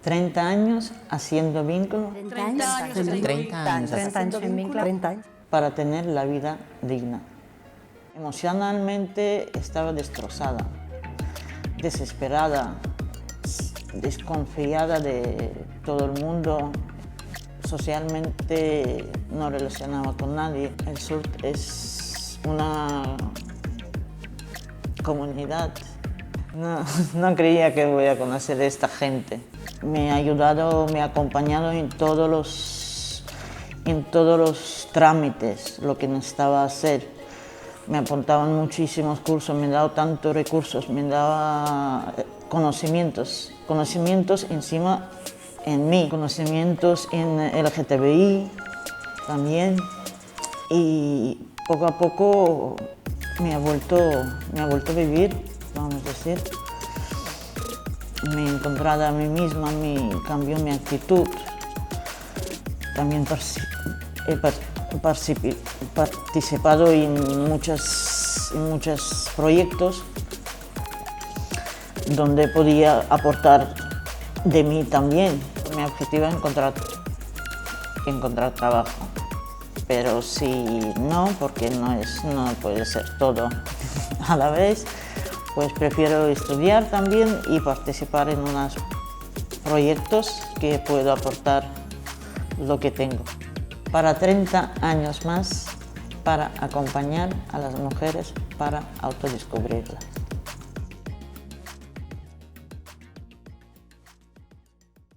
30 años haciendo vínculo 30 años en vínculo. 30 años. para tener la vida digna. Emocionalmente estaba destrozada, desesperada, desconfiada de todo el mundo. Socialmente no relacionaba con nadie. El sur es una comunidad. No creía que voy a conocer a esta gente. Me ha ayudado, me ha acompañado en todos los trámites, lo que necesitaba hacer. Me apuntaban muchísimos cursos, me han dado tantos recursos, me daba conocimientos encima en mí, conocimientos en LGTBI también, y poco a poco me ha vuelto a vivir, vamos a decir. Me he encontrado a mí misma, cambió mi actitud. También he participado en muchos proyectos donde podía aportar de mí también. Mi objetivo es encontrar trabajo, pero si no, porque no puede ser todo a la vez, pues prefiero estudiar también y participar en unos proyectos que puedo aportar lo que tengo. Para 30 años más, para acompañar a las mujeres para autodescubrirlas.